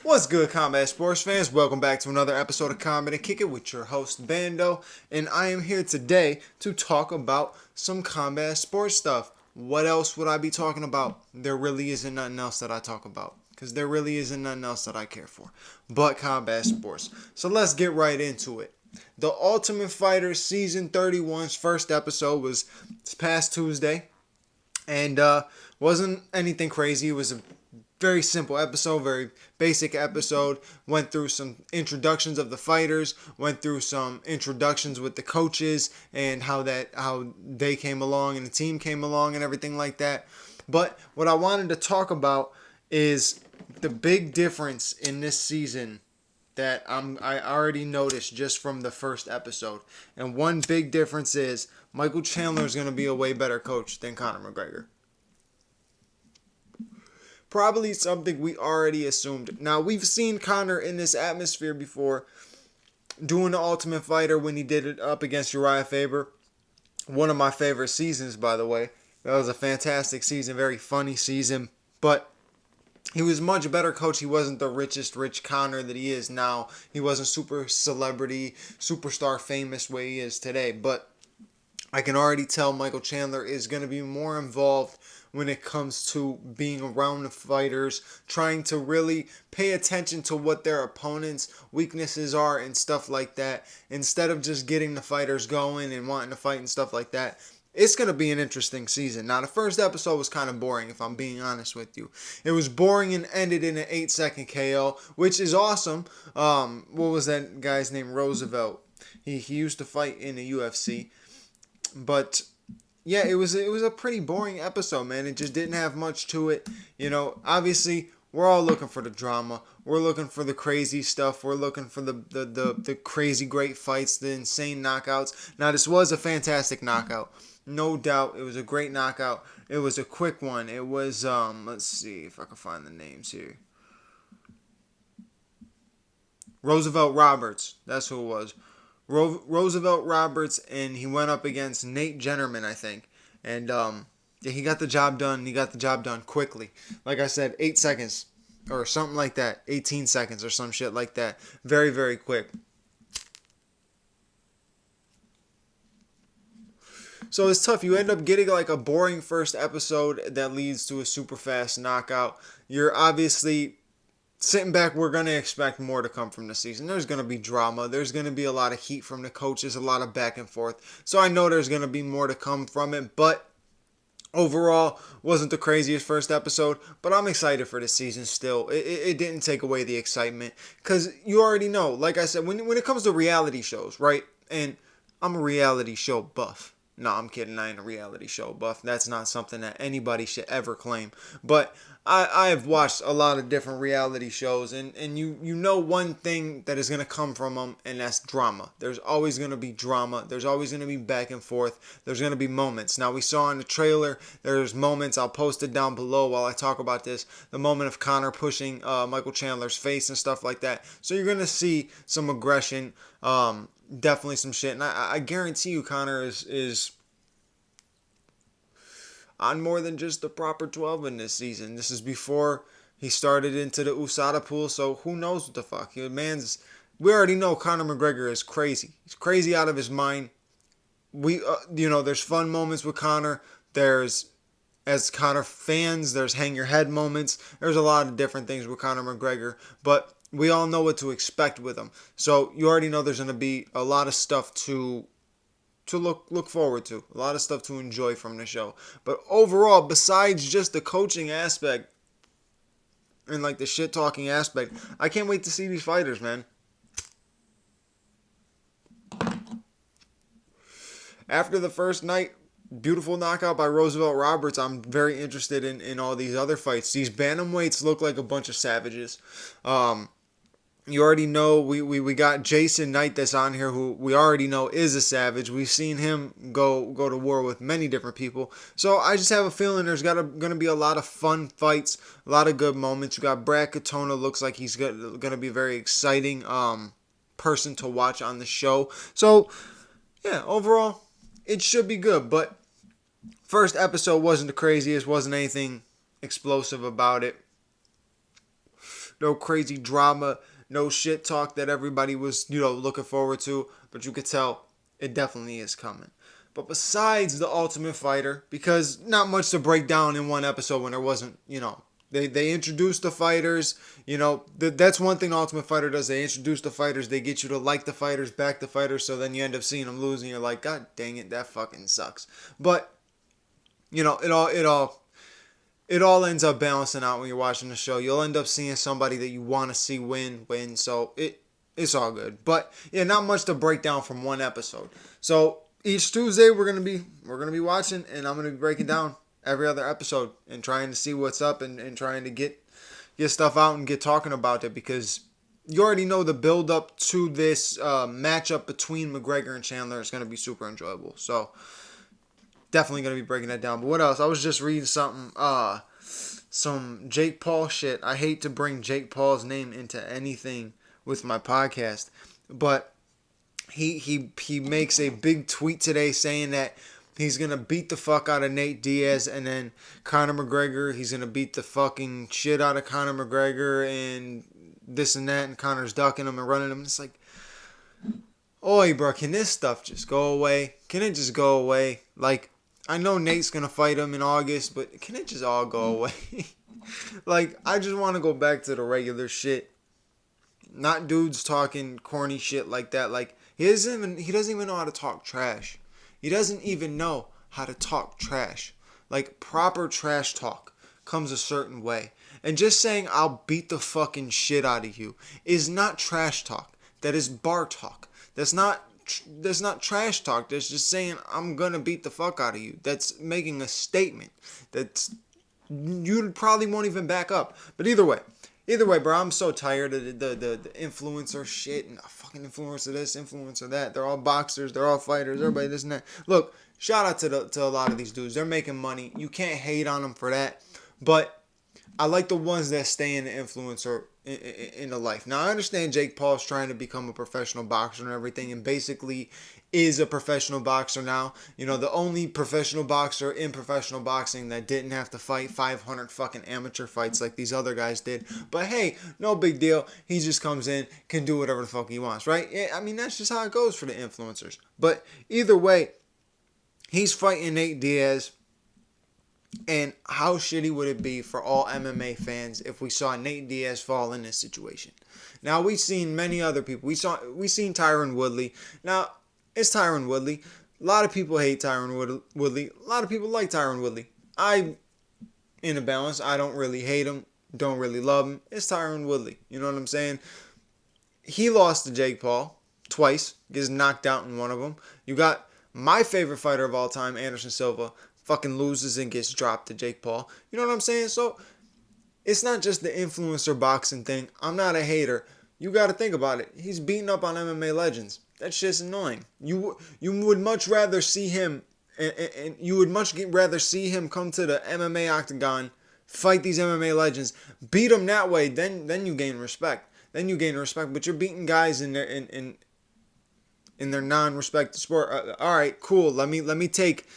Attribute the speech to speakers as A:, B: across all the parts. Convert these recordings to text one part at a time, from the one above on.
A: What's good, combat sports fans? Welcome back to another episode of Combat and Kick It with your host, Bando, and I am here today to talk about some combat sports stuff. What else would I be talking about? There really isn't nothing else that I talk about, because there really isn't nothing else that I care for but combat sports. So let's get right into it. The Ultimate Fighter Season 31's first episode was this past Tuesday, and wasn't anything crazy. It was a very simple episode, very basic episode. Went through some introductions of the fighters, went through some introductions with the coaches and how they came along and the team came along and everything like that. But what I wanted to talk about is the big difference in this season that I already noticed just from the first episode. And one big difference is Michael Chandler is going to be a way better coach than Conor McGregor. Probably something we already assumed. Now, we've seen Conor in this atmosphere before, doing the Ultimate Fighter when he did it up against Uriah Faber. One of my favorite seasons, by the way. That was a fantastic season, very funny season. But he was a much better coach. He wasn't the rich Conor that he is now. He wasn't super celebrity, superstar famous way he is today. But I can already tell Michael Chandler is going to be more involved when it comes to being around the fighters, trying to really pay attention to what their opponents' weaknesses are and stuff like that, instead of just getting the fighters going and wanting to fight and stuff like that. It's going to be an interesting season. Now, the first episode was kind of boring, if I'm being honest with you. It was boring and ended in an 8-second KO, which is awesome. What was that guy's name? Roosevelt. He used to fight in the UFC. But yeah, it was a pretty boring episode, man. It just didn't have much to it. You know, obviously, we're all looking for the drama. We're looking for the crazy stuff. We're looking for the crazy great fights, the insane knockouts. Now, this was a fantastic knockout. No doubt. It was a great knockout. It was a quick one. It was, let's see if I can find the names here. Roosevelt Roberts. That's who it was. Roosevelt Roberts, and he went up against Nate Jennerman, I think. And he got the job done. He got the job done quickly. Like I said, 8 seconds or something like that. 18 seconds or some shit like that. Very, very quick. So it's tough. You end up getting like a boring first episode that leads to a super fast knockout. You're obviously sitting back, we're going to expect more to come from the season. There's going to be drama. There's going to be a lot of heat from the coaches, a lot of back and forth. So I know there's going to be more to come from it. But overall, wasn't the craziest first episode. But I'm excited for the season still. It didn't take away the excitement. Because you already know, like I said, when it comes to reality shows, right? And I'm a reality show buff. No, I'm kidding. I ain't a reality show buff. That's not something that anybody should ever claim. But I have watched a lot of different reality shows, and you know one thing that is going to come from them, and that's drama. There's always going to be drama. There's always going to be back and forth. There's going to be moments. Now, we saw in the trailer, there's moments. I'll post it down below while I talk about this. The moment of Conor pushing Michael Chandler's face and stuff like that. So you're going to see some aggression, definitely some shit. And I guarantee you Conor is on more than just the proper 12 in this season. This is before he started into the USADA pool, so who knows what the fuck. We already know Conor McGregor is crazy. He's crazy out of his mind. There's fun moments with Conor. As Conor fans, there's hang your head moments. There's a lot of different things with Conor McGregor, but we all know what to expect with him. So you already know there's going to be a lot of stuff to look forward to. A lot of stuff to enjoy from the show. But overall, besides just the coaching aspect and like the shit talking aspect, I can't wait to see these fighters, man. After the first night, beautiful knockout by Roosevelt Roberts, I'm very interested in all these other fights. These bantamweights look like a bunch of savages. You already know we got Jason Knight that's on here, who we already know is a savage. We've seen him go to war with many different people. So I just have a feeling there's going to be a lot of fun fights, a lot of good moments. You got Brad Katona, looks like he's going to be a very exciting person to watch on the show. So yeah, overall, it should be good. But first episode wasn't the craziest, wasn't anything explosive about it. no crazy drama, no shit talk that everybody was, looking forward to. But you could tell it definitely is coming. But besides the Ultimate Fighter, because not much to break down in one episode when there wasn't, they introduced the fighters. That's one thing the Ultimate Fighter does. They introduce the fighters. They get you to like the fighters, back the fighters. So then you end up seeing them lose, and you're like, God dang it, that fucking sucks. But it all ends up balancing out when you're watching the show. You'll end up seeing somebody that you want to see win. So it's all good. But yeah, not much to break down from one episode. So each Tuesday we're gonna be watching, and I'm gonna be breaking down every other episode and trying to see what's up and trying to get stuff out and get talking about it, because you already know the build up to this matchup between McGregor and Chandler is gonna be super enjoyable. So definitely gonna be breaking that down. But what else? I was just reading something. Some Jake Paul shit. I hate to bring Jake Paul's name into anything with my podcast, but he makes a big tweet today saying that he's gonna beat the fuck out of Nate Diaz, and then Conor McGregor, he's gonna beat the fucking shit out of Conor McGregor and this and that, and Conor's ducking him and running him. It's like, oi, bro, can this stuff just go away? Can it just go away? Like, I know Nate's gonna fight him in August, but can it just all go away? Like, I just want to go back to the regular shit. Not dudes talking corny shit like that. Like, he doesn't even know how to talk trash. He doesn't even know how to talk trash. Like, proper trash talk comes a certain way. And just saying I'll beat the fucking shit out of you is not trash talk. That is bar talk. That's not trash talk. That's just saying I'm gonna beat the fuck out of you. That's making a statement that's you probably won't even back up. But either way, bro, I'm so tired of the influencer shit and fucking influencer this, influencer that. They're all boxers, they're all fighters, everybody this and that. Look, shout out to a lot of these dudes. They're making money. You can't hate on them for that. But I like the ones that stay in the influencer in the life. Now, I understand Jake Paul's trying to become a professional boxer and everything, and basically is a professional boxer now. The only professional boxer in professional boxing that didn't have to fight 500 fucking amateur fights like these other guys did. But hey, no big deal. He just comes in, can do whatever the fuck he wants, right? Yeah, I mean, that's just how it goes for the influencers. But either way, he's fighting Nate Diaz. And how shitty would it be for all MMA fans if we saw Nate Diaz fall in this situation? Now, we've seen many other people. We've seen Tyron Woodley. Now, it's Tyron Woodley. A lot of people hate Tyron Woodley. A lot of people like Tyron Woodley. In a balance, I don't really hate him. Don't really love him. It's Tyron Woodley. You know what I'm saying? He lost to Jake Paul twice. Gets knocked out in one of them. You got my favorite fighter of all time, Anderson Silva, fucking loses and gets dropped to Jake Paul. You know what I'm saying? So, it's not just the influencer boxing thing. I'm not a hater. You got to think about it. He's beating up on MMA legends. That shit's annoying. You would much rather see him, and you would much rather see him come to the MMA octagon, fight these MMA legends, beat them that way. Then you gain respect. But you're beating guys in their non-respected sport. All right, cool. Let me take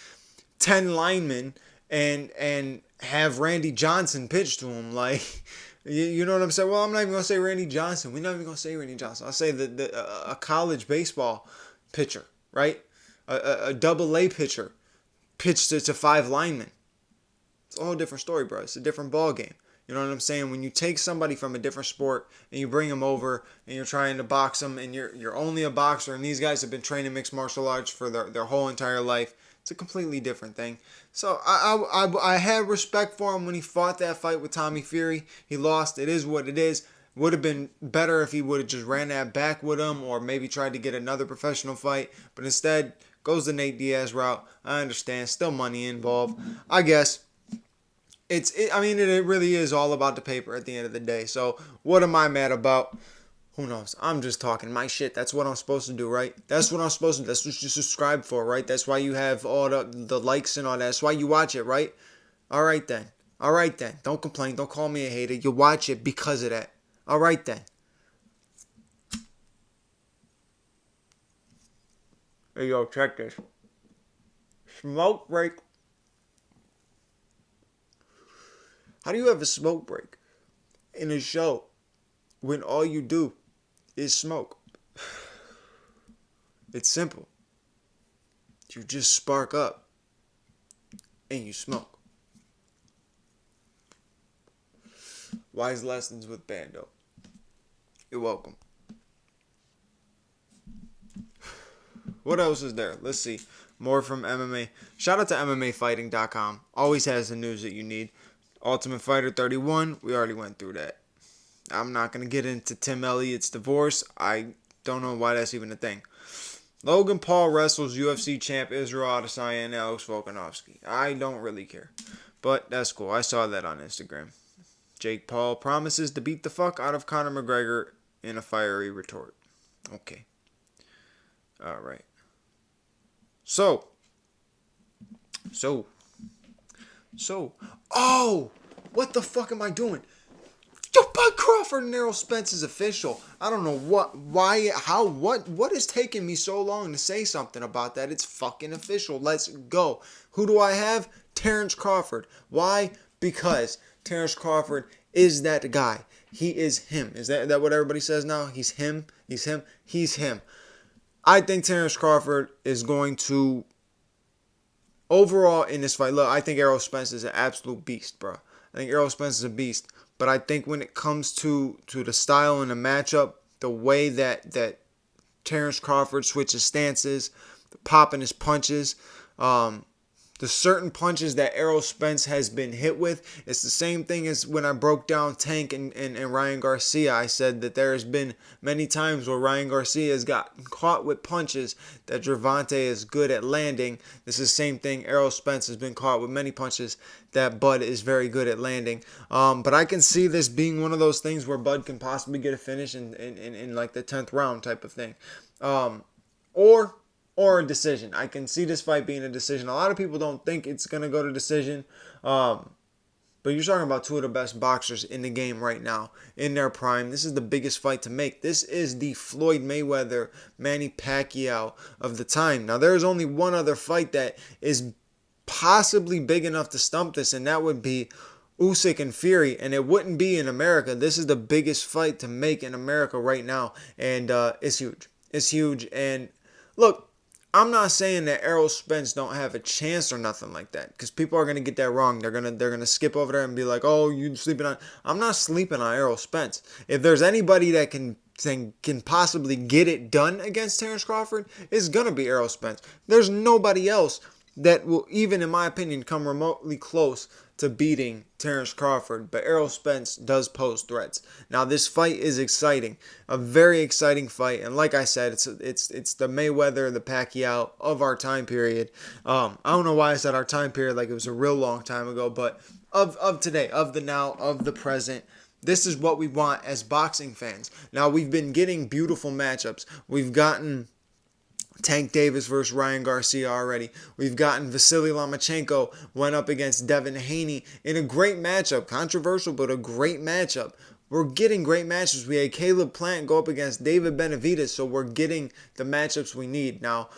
A: 10 linemen and have Randy Johnson pitch to him. Like, you know what I'm saying? Well, I'm not even going to say Randy Johnson. We're not even going to say Randy Johnson. I'll say a college baseball pitcher, right? A double-A pitcher pitched to 5 linemen. It's a whole different story, bro. It's a different ball game. You know what I'm saying? When you take somebody from a different sport and you bring them over and you're trying to box them, and you're only a boxer, and these guys have been training mixed martial arts for their whole entire life, it's a completely different thing. So I had respect for him when he fought that fight with Tommy Fury. He lost. It is what it is. Would have been better if he would have just ran that back with him, or maybe tried to get another professional fight. But instead, goes the Nate Diaz route. I understand. Still money involved. I guess. It really is all about the paper at the end of the day. So what am I mad about? Who knows? I'm just talking my shit. That's what I'm supposed to do, right? That's what I'm supposed to do. That's what you subscribe for, right? That's why you have all the likes and all that. That's why you watch it, right? All right, then. Don't complain. Don't call me a hater. You watch it because of that. All right, then. Hey, yo, check this. Smoke break. How do you have a smoke break in a show when all you do is smoke. It's simple. You just spark up and you smoke. Wise lessons with Bando. You're welcome. What else is there? Let's see. More from MMA. Shout out to MMAfighting.com. Always has the news that you need. Ultimate Fighter 31. We already went through that. I'm not going to get into Tim Elliott's divorce. I don't know why that's even a thing. Logan Paul wrestles UFC champ Israel Adesanya and Alex Volkanovski. I don't really care. But that's cool. I saw that on Instagram. Jake Paul promises to beat the fuck out of Conor McGregor in a fiery retort. Okay. Alright. So. Oh! What the fuck am I doing? Yo, Bud Crawford and Errol Spence is official. I don't know what is taking me so long to say something about that. It's fucking official. Let's go. Who do I have? Terrence Crawford. Why? Because Terrence Crawford is that guy. He is him. Is that what everybody says now? He's him. He's him. He's him. I think Terrence Crawford is going to, overall in this fight, look, I think Errol Spence is an absolute beast, bro. I think Errol Spence is a beast. But I think when it comes to the style and the matchup, the way that Terrence Crawford switches stances, the popping his punches, the certain punches that Errol Spence has been hit with, it's the same thing as when I broke down Tank and Ryan Garcia. I said that there has been many times where Ryan Garcia has got caught with punches that Gervonta is good at landing. This is the same thing. Errol Spence has been caught with many punches that Bud is very good at landing. But I can see this being one of those things where Bud can possibly get a finish in like the 10th round type of thing. Or a decision. I can see this fight being a decision. A lot of people don't think it's going to go to decision. But you're talking about two of the best boxers in the game right now, in their prime. This is the biggest fight to make. This is the Floyd Mayweather, Manny Pacquiao of the time. Now, there's only one other fight that is possibly big enough to stump this, and that would be Usyk and Fury, and it wouldn't be in America. This is the biggest fight to make in America right now, and it's huge. It's huge, and look, I'm not saying that Errol Spence don't have a chance or nothing like that, because people are gonna get that wrong. They're gonna skip over there and be like, "Oh, you sleeping on?" I'm not sleeping on Errol Spence. If there's anybody that can possibly get it done against Terrence Crawford, it's gonna be Errol Spence. There's nobody else that will, even in my opinion, come remotely close to beating Terrence Crawford, but Errol Spence does pose threats. Now, this fight is exciting, a very exciting fight, and like I said, it's the Mayweather, the Pacquiao of our time period. I don't know why I said our time period like it was a real long time ago, but of today, of the now, of the present. This is what we want as boxing fans. Now, we've been getting beautiful matchups. We've gotten Tank Davis versus Ryan Garcia already. We've gotten Vasily Lomachenko went up against Devin Haney in a great matchup. Controversial, but a great matchup. We're getting great matches. We had Caleb Plant go up against David Benavidez, so we're getting the matchups we need. Now,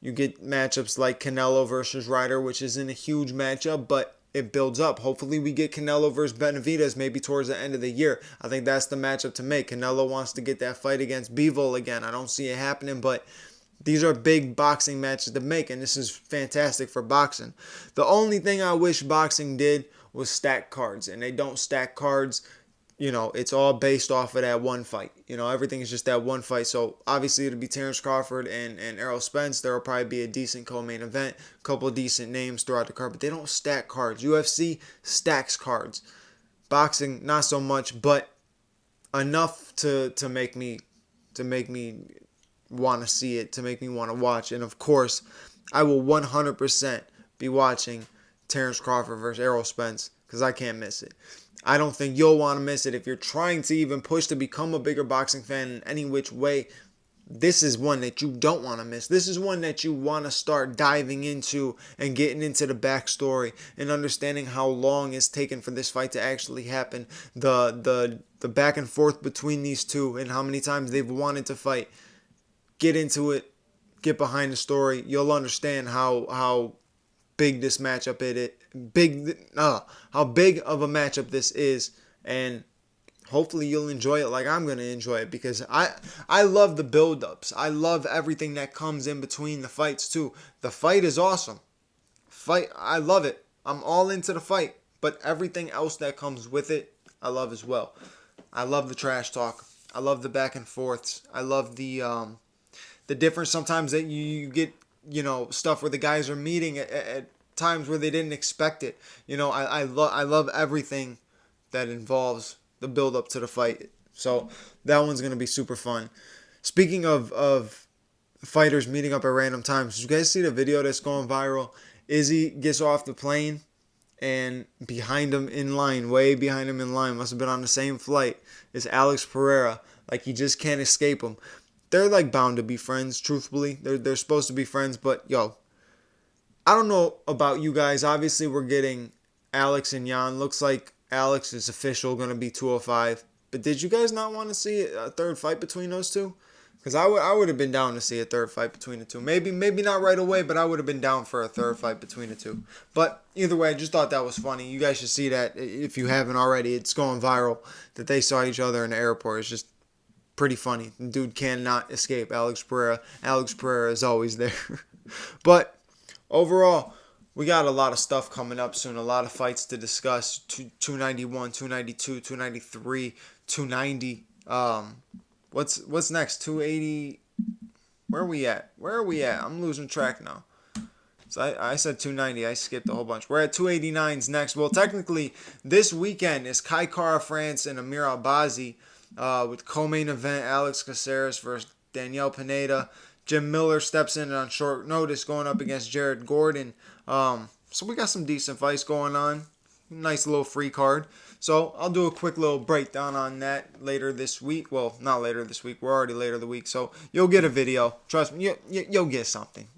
A: you get matchups like Canelo versus Ryder, which isn't a huge matchup, but it builds up. Hopefully we get Canelo versus Benavidez maybe towards the end of the year. I think that's the matchup to make. Canelo wants to get that fight against Bivol again. I don't see it happening, but these are big boxing matches to make, and this is fantastic for boxing. The only thing I wish boxing did was stack cards, and they don't stack cards. You know, it's all based off of that one fight. You know, everything is just that one fight. So, obviously, it'll be Terrence Crawford and Errol Spence. There will probably be a decent co-main event, a couple of decent names throughout the card, but they don't stack cards. UFC stacks cards. Boxing, not so much, but enough to make me want to see it, to make me want to watch. And of course, I will 100% be watching Terrence Crawford versus Errol Spence, because I can't miss it. I don't think you'll want to miss it. If you're trying to even push to become a bigger boxing fan in any which way, this is one that you don't want to miss. This is one that you want to start diving into and getting into the backstory and understanding how long it's taken for this fight to actually happen. The back and forth between these two and how many times they've wanted to fight. Get into it. Get behind the story. You'll understand how big this matchup how big of a matchup this is, and hopefully you'll enjoy it like I'm going to enjoy it, because I love the build-ups. I love everything that comes in between the fights too. The fight is awesome. I love it. I'm all into the fight, but everything else that comes with it, I love as well. I love the trash talk. I love the back and forths. I love the difference sometimes that you get, stuff where the guys are meeting at times where they didn't expect it. I love everything that involves the build up to the fight. So that one's gonna be super fun. Speaking of fighters meeting up at random times, did you guys see the video that's going viral? Izzy gets off the plane, and behind him in line, way behind him in line, must have been on the same flight, is Alex Pereira. Like, he just can't escape him. They're like bound to be friends, truthfully. They're supposed to be friends, but yo, I don't know about you guys. Obviously, we're getting Alex and Jan. Looks like Alex is official, going to be 205. But did you guys not want to see a third fight between those two? Because I would have been down to see a third fight between the two. Maybe not right away, but I would have been down for a third fight between the two. But either way, I just thought that was funny. You guys should see that if you haven't already. It's going viral that they saw each other in the airport. It's just pretty funny. The dude cannot escape Alex Pereira. Alex Pereira is always there. But overall, we got a lot of stuff coming up soon. A lot of fights to discuss. 291, 292, 293, 290. What's next? 280. Where are we at? I'm losing track now. So I said 290. I skipped a whole bunch. We're at 289s next. Well, technically, this weekend is Kai Kara France and Amir Albazi with co-main event Alex Caceres versus Danielle Pineda. Jim Miller steps in on short notice going up against Jared Gordon. So we got some decent fights going on. Nice little free card. So I'll do a quick little breakdown on that later this week. Well, not later this week. We're already later the week. So you'll get a video. Trust me, you'll get something.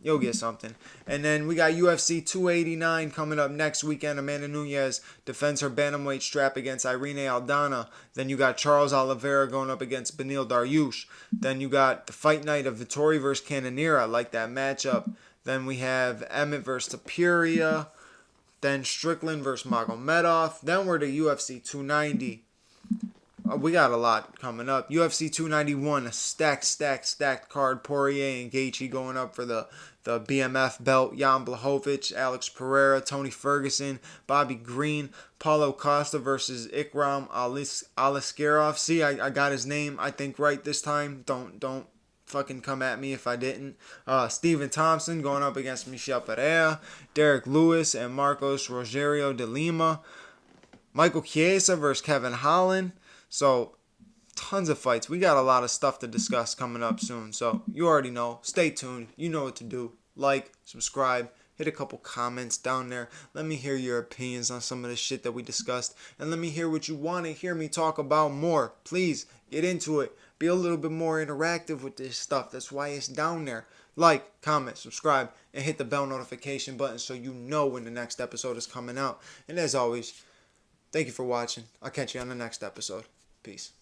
A: And then we got UFC 289 coming up next weekend. Amanda Nunes defends her bantamweight strap against Irene Aldana. Then you got Charles Oliveira going up against Beneil Dariush. Then you got the fight night of Vittori versus Cannonier. I like that matchup. Then we have Emmett versus Tapiria. Then Strickland versus Magomedov. Then we're to UFC 290. We got a lot coming up. UFC 291, a stacked card. Poirier and Gaethje going up for the BMF belt. Jan Blachowicz, Alex Pereira, Tony Ferguson, Bobby Green, Paulo Costa versus Ikram Aliskerov. See, I got his name, I think, right this time. Don't fucking come at me if I didn't. Stephen Thompson going up against Michel Pereira, Derek Lewis and Marcos Rogerio de Lima, Michael Chiesa versus Kevin Holland. So tons of fights. We got a lot of stuff to discuss coming up soon. So you already know. Stay tuned. You know what to do. Like, subscribe, hit a couple comments down there. Let me hear your opinions on some of the shit that we discussed, and let me hear what you want to hear me talk about more. Please get into it. Be a little bit more interactive with this stuff. That's why it's down there. Like, comment, subscribe, and hit the bell notification button so you know when the next episode is coming out. And as always, thank you for watching. I'll catch you on the next episode. Peace.